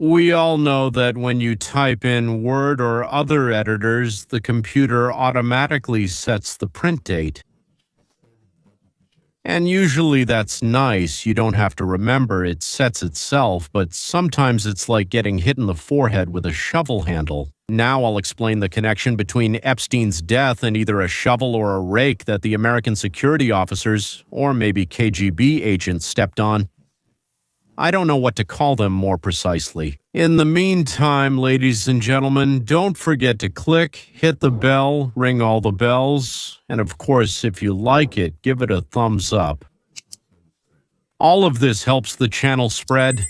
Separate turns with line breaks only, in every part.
We all know that when you type in Word or other editors, the computer automatically sets the print date. And usually that's nice, you don't have to remember, it sets itself, but sometimes it's like getting hit in the forehead with a shovel handle. Now I'll explain the connection between Epstein's death and either a shovel or a rake that the American security officers, or maybe KGB agents, stepped on. I don't know what to call them more precisely. In the meantime, ladies and gentlemen, don't forget to click, hit the bell, ring all the bells, and of course, if you like it, give it a thumbs up. All of this helps the channel spread.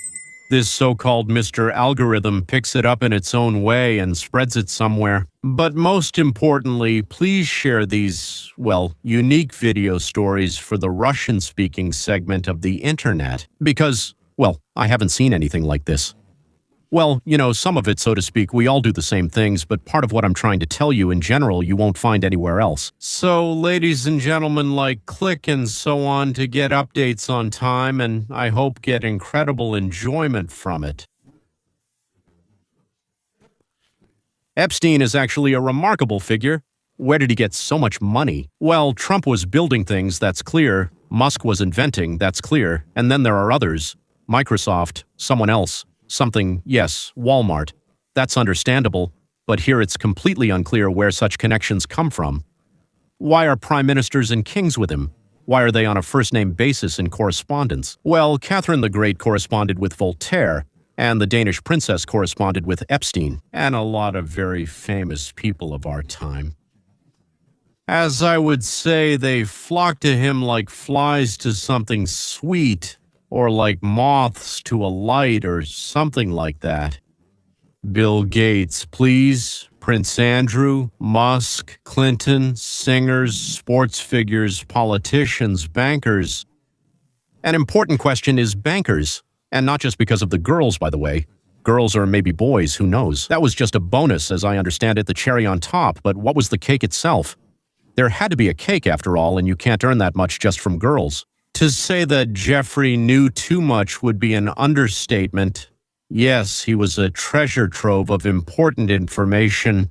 This so-called Mr. Algorithm picks it up in its own way and spreads it somewhere. But most importantly, please share these, well, unique video stories for the Russian-speaking segment of the internet. Because, well, I haven't seen anything like this. Well, you know, some of it, so to speak, we all do the same things, but part of what I'm trying to tell you in general, you won't find anywhere else. So, ladies and gentlemen, click and so on to get updates on time, and I hope get incredible enjoyment from it. Epstein is actually a remarkable figure. Where did he get so much money? Well, Trump was building things, that's clear. Musk was inventing, that's clear. And then there are others. Microsoft, someone else. Something, yes, Walmart. That's understandable, but here it's completely unclear where such connections come from. Why are prime ministers and kings with him? Why are they on a first-name basis in correspondence? Well, Catherine the Great corresponded with Voltaire, and the Danish princess corresponded with Epstein, and a lot of very famous people of our time. As I would say, they flock to him like flies to something sweet, or like moths to a light, or something like that. Bill Gates, please. Prince Andrew, Musk, Clinton, singers, sports figures, politicians, bankers. An important question is bankers. And not just because of the girls, by the way. Girls or maybe boys, who knows? That was just a bonus, as I understand it, the cherry on top, but what was the cake itself? There had to be a cake, after all, and you can't earn that much just from girls. To say that Jeffrey knew too much would be an understatement. Yes, he was a treasure trove of important information.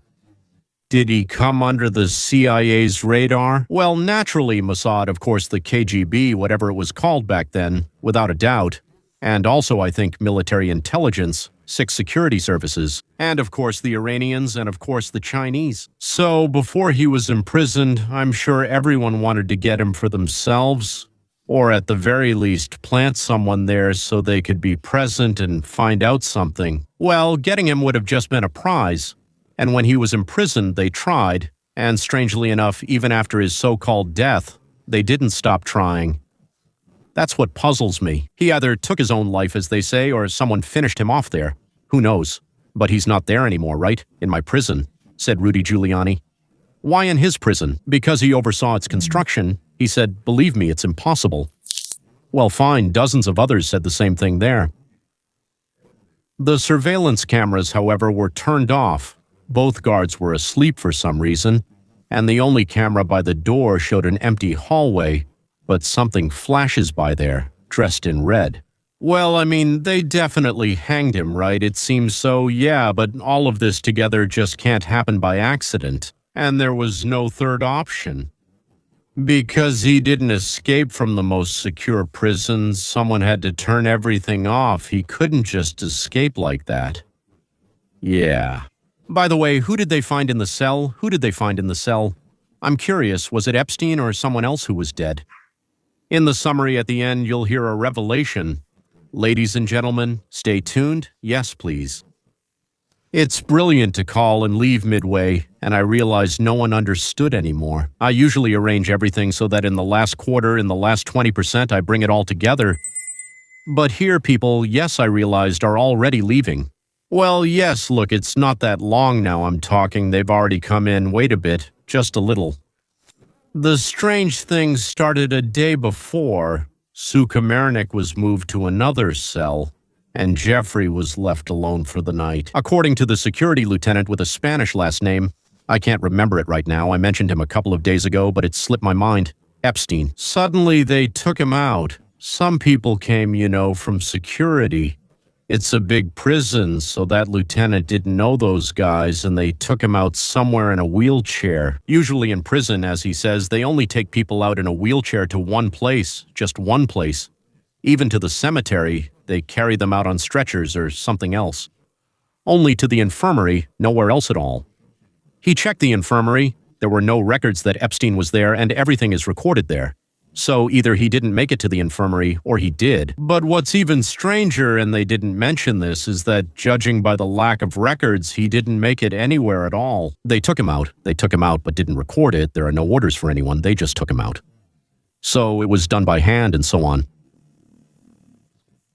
Did he come under the CIA's radar? Well, naturally, Mossad, of course, the KGB, whatever it was called back then, without a doubt. And also, I think, military intelligence, 6 security services, and of course the Iranians, and of course the Chinese. So, before he was imprisoned, I'm sure everyone wanted to get him for themselves. Or at the very least, plant someone there so they could be present and find out something. Well, getting him would have just been a prize. And when he was imprisoned, they tried. And strangely enough, even after his so-called death, they didn't stop trying. That's what puzzles me. He either took his own life, as they say, or someone finished him off there. Who knows? But he's not there anymore, right? In my prison, said Rudy Giuliani. Why in his prison? Because he oversaw its construction. He said, believe me, it's impossible. Well, fine, dozens of others said the same thing there. The surveillance cameras, however, were turned off. Both guards were asleep for some reason, and the only camera by the door showed an empty hallway, but something flashes by there, dressed in red. Well, I mean, they definitely hanged him, right? It seems so, yeah, but all of this together just can't happen by accident. And there was no third option. Because he didn't escape from the most secure prisons, someone had to turn everything off. He couldn't just escape like that. Yeah. By the way, who did they find in the cell? Who did they find in the cell? I'm curious, was it Epstein or someone else who was dead? In the summary at the end, you'll hear a revelation. Ladies and gentlemen, stay tuned. Yes, please. It's brilliant to call and leave midway, and I realized no one understood anymore. I usually arrange everything so that in the last quarter, in the last 20%, I bring it all together. But here, people, yes, I realized, are already leaving. Well, yes, look, it's not that long now I'm talking. They've already come in. Wait a bit, just a little. The strange thing started a day before. Sue Kamernick was moved to another cell, and Jeffrey was left alone for the night. According to the security lieutenant with a Spanish last name, I can't remember it right now, I mentioned him a couple of days ago, but it slipped my mind, Epstein. Suddenly they took him out. Some people came, you know, from security. It's a big prison, so that lieutenant didn't know those guys, and they took him out somewhere in a wheelchair. Usually in prison, as he says, they only take people out in a wheelchair to one place, just one place. Even to the cemetery, they carry them out on stretchers or something else. Only to the infirmary, nowhere else at all. He checked the infirmary. There were no records that Epstein was there, and everything is recorded there. So either he didn't make it to the infirmary, or he did. But what's even stranger, and they didn't mention this, is that judging by the lack of records, he didn't make it anywhere at all. They took him out, but didn't record it. There are no orders for anyone, they just took him out. So it was done by hand and so on.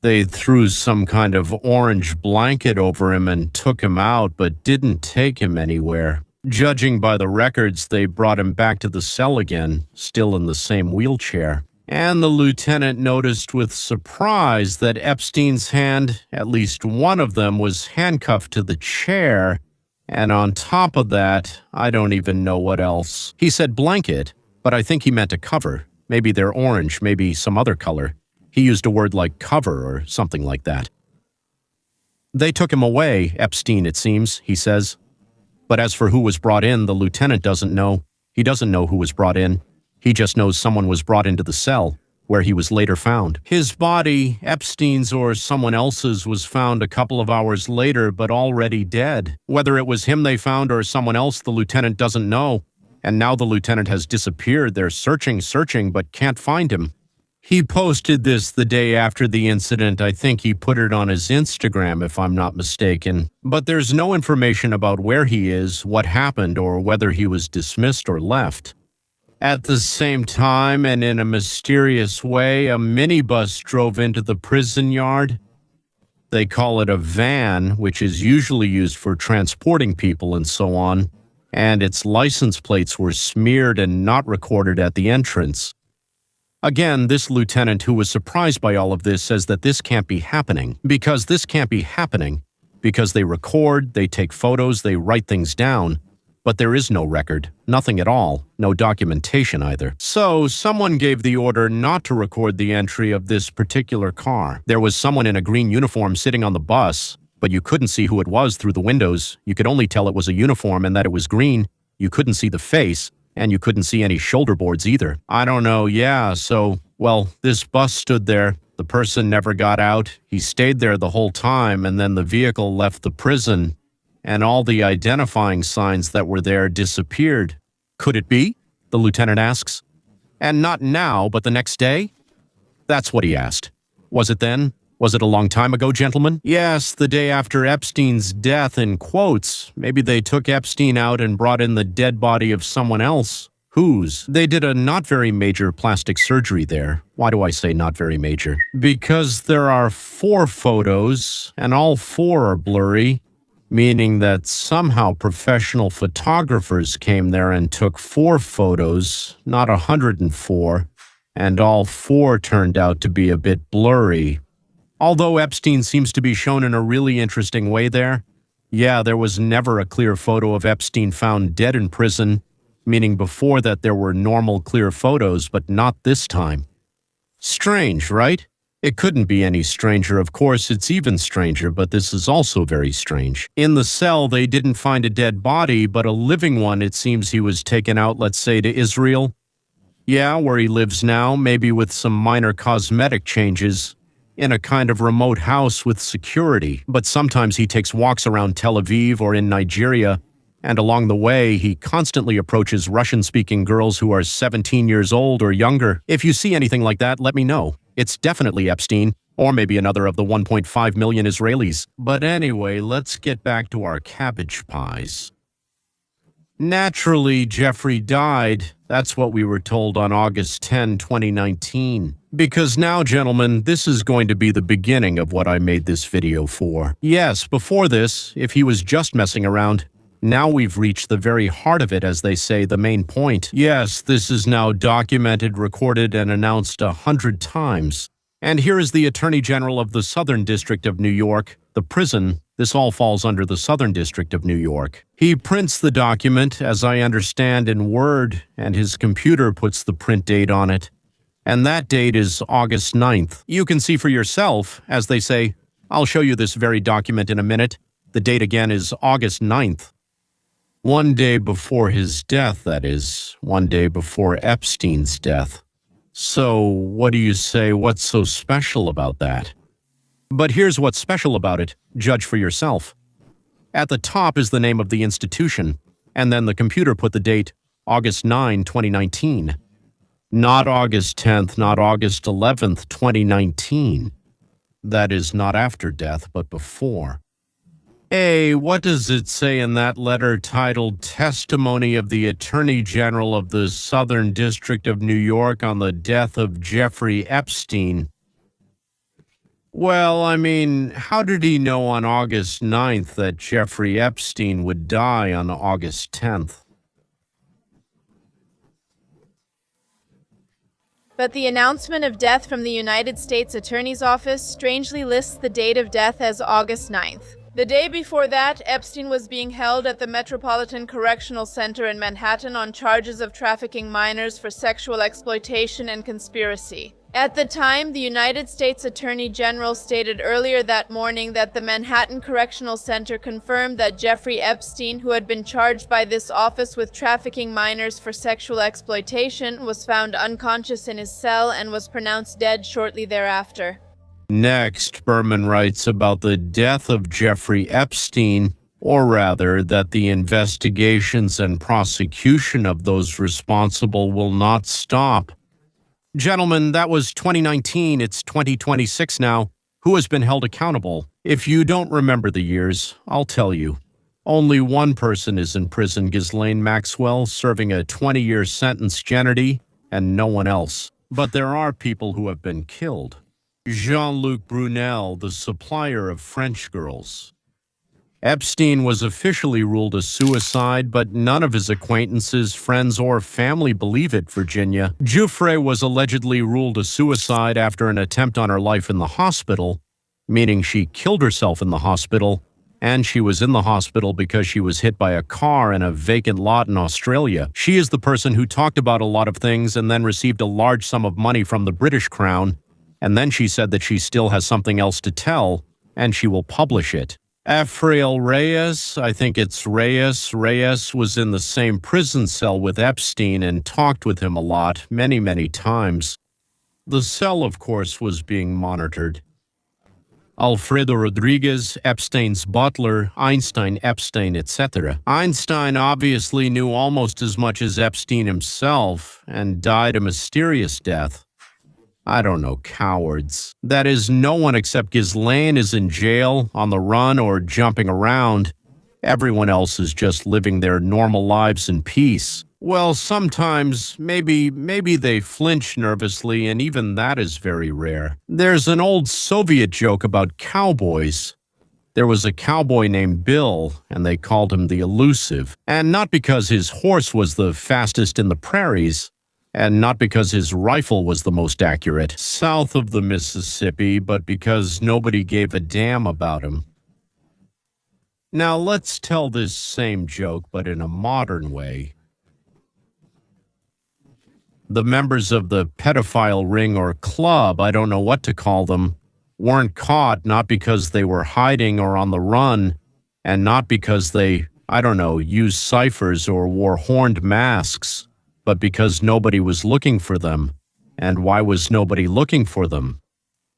They threw some kind of orange blanket over him and took him out, but didn't take him anywhere. Judging by the records, they brought him back to the cell again, still in the same wheelchair. And the lieutenant noticed with surprise that Epstein's hand, at least one of them, was handcuffed to the chair. And on top of that, I don't even know what else. He said blanket, but I think he meant a cover. Maybe they're orange, maybe some other color. He used a word like cover or something like that. They took him away, Epstein, it seems, he says. But as for who was brought in, the lieutenant doesn't know. He doesn't know who was brought in. He just knows someone was brought into the cell, where he was later found. His body, Epstein's or someone else's, was found a couple of hours later, but already dead. Whether it was him they found or someone else, the lieutenant doesn't know. And now the lieutenant has disappeared. They're searching, but can't find him. He posted this the day after the incident. I think he put it on his Instagram, if I'm not mistaken. But there's no information about where he is, what happened, or whether he was dismissed or left. At the same time, and in a mysterious way, a minibus drove into the prison yard. They call it a van, which is usually used for transporting people and so on, and its license plates were smeared and not recorded at the entrance. Again, this lieutenant who was surprised by all of this says that this can't be happening. Because this can't be happening. Because they record, they take photos, they write things down. But there is no record, nothing at all, no documentation either. So, someone gave the order not to record the entry of this particular car. There was someone in a green uniform sitting on the bus, but you couldn't see who it was through the windows. You could only tell it was a uniform and that it was green. You couldn't see the face. And you couldn't see any shoulder boards either. I don't know, yeah, so, well, this bus stood there. The person never got out. He stayed there the whole time, and then the vehicle left the prison, and all the identifying signs that were there disappeared. Could it be? The lieutenant asks. And not now, but the next day? That's what he asked. Was it then? Was it a long time ago, gentlemen? Yes, the day after Epstein's death, in quotes. Maybe they took Epstein out and brought in the dead body of someone else. Whose? They did a not very major plastic surgery there. Why do I say not very major? Because there are 4 photos, and all 4 are blurry, meaning that somehow professional photographers came there and took 4 photos, not 104, and all 4 turned out to be a bit blurry. Although Epstein seems to be shown in a really interesting way there. Yeah, there was never a clear photo of Epstein found dead in prison, meaning before that there were normal clear photos, but not this time. Strange, right? It couldn't be any stranger. Of course, it's even stranger, but this is also very strange. In the cell, they didn't find a dead body, but a living one. It seems he was taken out, let's say, to Israel. Yeah, where he lives now, maybe with some minor cosmetic changes. In a kind of remote house with security, but sometimes he takes walks around Tel Aviv or in Nigeria, and along the way, he constantly approaches Russian-speaking girls who are 17 years old or younger. If you see anything like that, let me know. It's definitely Epstein, or maybe another of the 1.5 million Israelis. But anyway, let's get back to our cabbage pies. Naturally, Jeffrey died. That's what we were told on August 10, 2019. Because now, gentlemen, this is going to be the beginning of what I made this video for. Yes, before this, if he was just messing around, now we've reached the very heart of it, as they say, the main point. Yes, this is now documented, recorded, and announced 100 times. And here is the Attorney General of the Southern District of New York, the prison. This all falls under the Southern District of New York. He prints the document, as I understand, in Word, and his computer puts the print date on it. And that date is August 9th. You can see for yourself, as they say, I'll show you this very document in a minute. The date again is August 9th. One day before his death, that is. One day before Epstein's death. So, what do you say? What's so special about that? But here's what's special about it. Judge for yourself. At the top is the name of the institution, and then the computer put the date August 9, 2019. Not August 10th, not August 11th, 2019. That is not after death, but before. Hey, what does it say in that letter titled Testimony of the Attorney General of the Southern District of New York on the Death of Jeffrey Epstein? Well, I mean, how did he know on August 9th that Jeffrey Epstein would die on August 10th?
But the announcement of death from the United States Attorney's Office strangely lists the date of death as August 9th. The day before that, Epstein was being held at the Metropolitan Correctional Center in Manhattan on charges of trafficking minors for sexual exploitation and conspiracy. At the time, the United States Attorney General stated earlier that morning that the Manhattan Correctional Center confirmed that Jeffrey Epstein, who had been charged by this office with trafficking minors for sexual exploitation, was found unconscious in his cell and was pronounced dead shortly thereafter.
Next, Berman writes about the death of Jeffrey Epstein, or rather, that the investigations and prosecution of those responsible will not stop. Gentlemen, that was 2019. It's 2026 now. Who has been held accountable? If you don't remember the years, I'll tell you. Only one person is in prison, Ghislaine Maxwell, serving a 20-year sentence, Kennedy, and no one else. But there are people who have been killed. Jean-Luc Brunel, the supplier of French girls. Epstein was officially ruled a suicide, but none of his acquaintances, friends, or family believe it, Virginia. Giuffre was allegedly ruled a suicide after an attempt on her life in the hospital, meaning she killed herself in the hospital, and she was in the hospital because she was hit by a car in a vacant lot in Australia. She is the person who talked about a lot of things and then received a large sum of money from the British Crown, and then she said that she still has something else to tell, and she will publish it. Efrael Reyes, I think it's Reyes. Reyes was in the same prison cell with Epstein and talked with him a lot, many, many times. The cell, of course, was being monitored. Alfredo Rodriguez, Epstein's butler, Einstein, Epstein, etc. Einstein obviously knew almost as much as Epstein himself and died a mysterious death. I don't know, cowards. That is, no one except Ghislaine is in jail, on the run, or jumping around. Everyone else is just living their normal lives in peace. Well, sometimes, maybe they flinch nervously, and even that is very rare. There's an old Soviet joke about cowboys. There was a cowboy named Bill, and they called him the Elusive. And not because his horse was the fastest in the prairies, and not because his rifle was the most accurate south of the Mississippi, but because nobody gave a damn about him. Now let's tell this same joke, but in a modern way. The members of the pedophile ring or club, I don't know what to call them, weren't caught not because they were hiding or on the run, and not because they, I don't know, used ciphers or wore horned masks, but because nobody was looking for them. And why was nobody looking for them?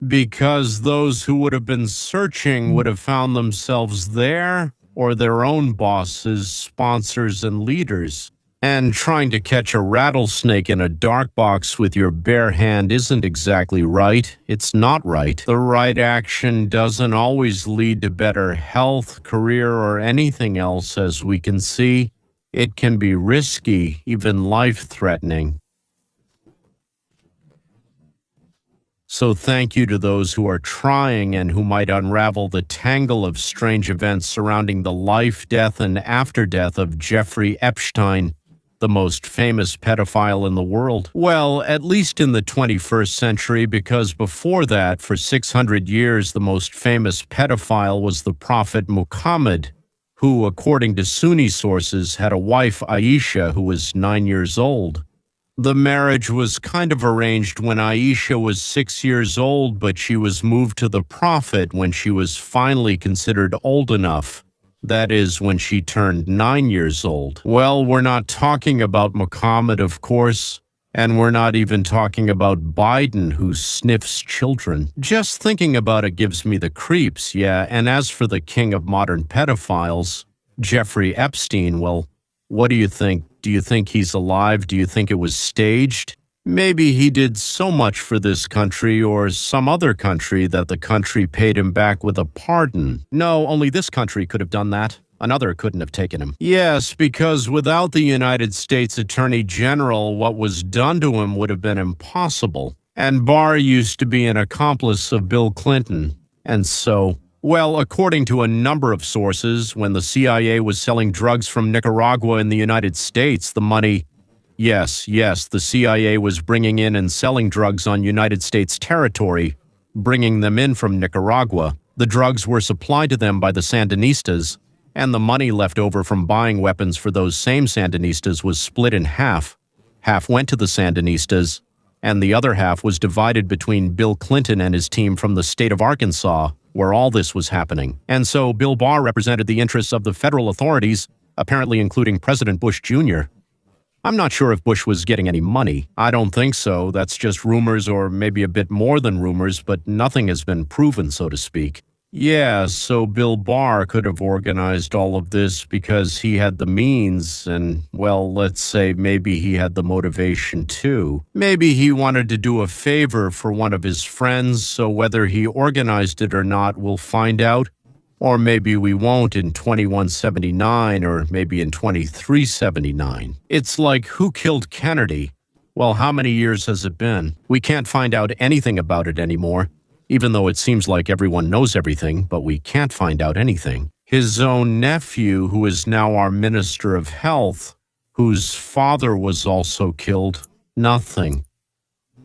Because those who would have been searching would have found themselves there, or their own bosses, sponsors, and leaders. And trying to catch a rattlesnake in a dark box with your bare hand isn't exactly right. It's not right. The right action doesn't always lead to better health, career, or anything else, as we can see. It can be risky, even life-threatening. So thank you to those who are trying and who might unravel the tangle of strange events surrounding the life, death, and after-death of Jeffrey Epstein, the most famous pedophile in the world. Well, at least in the 21st century, because before that, for 600 years, the most famous pedophile was the Prophet Muhammad, who, according to Sunni sources, had a wife, Aisha, who was 9 years old. The marriage was kind of arranged when Aisha was 6 years old, but she was moved to the Prophet when she was finally considered old enough. That is, when she turned 9 years old. Well, we're not talking about Muhammad, of course. And we're not even talking about Biden, who sniffs children. Just thinking about it gives me the creeps, yeah. And as for the king of modern pedophiles, Jeffrey Epstein, well, what do you think? Do you think he's alive? Do you think it was staged? Maybe he did so much for this country or some other country that the country paid him back with a pardon. No, only this country could have done that. Another couldn't have taken him. Yes, because without the United States Attorney General, what was done to him would have been impossible. And Barr used to be an accomplice of Bill Clinton. And so, well, according to a number of sources, when the CIA was selling drugs from Nicaragua in the United States, the money... Yes, the CIA was bringing in and selling drugs on United States territory, bringing them in from Nicaragua. The drugs were supplied to them by the Sandinistas, and the money left over from buying weapons for those same Sandinistas was split in half. Half went to the Sandinistas, and the other half was divided between Bill Clinton and his team from the state of Arkansas, where all this was happening. And so Bill Barr represented the interests of the federal authorities, apparently including President Bush Jr. I'm not sure if Bush was getting any money. I don't think so. That's just rumors, or maybe a bit more than rumors, but nothing has been proven, so to speak. Yeah, so Bill Barr could have organized all of this because he had the means and, well, let's say maybe he had the motivation too. Maybe he wanted to do a favor for one of his friends, so whether he organized it or not, we'll find out. Or maybe we won't in 2179 or maybe in 2379. It's like, who killed Kennedy? Well, how many years has it been? We can't find out anything about it anymore. Even though it seems like everyone knows everything, but we can't find out anything. His own nephew, who is now our Minister of Health, whose father was also killed, nothing.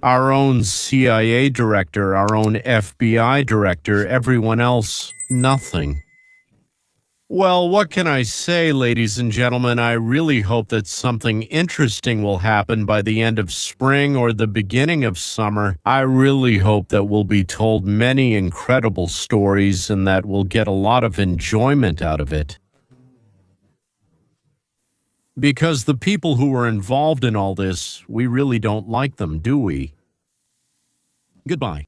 Our own CIA director, our own FBI director, everyone else, nothing. Well, what can I say, ladies and gentlemen? I really hope that something interesting will happen by the end of spring or the beginning of summer. I really hope that we'll be told many incredible stories and that we'll get a lot of enjoyment out of it. Because the people who were involved in all this, we really don't like them, do we? Goodbye.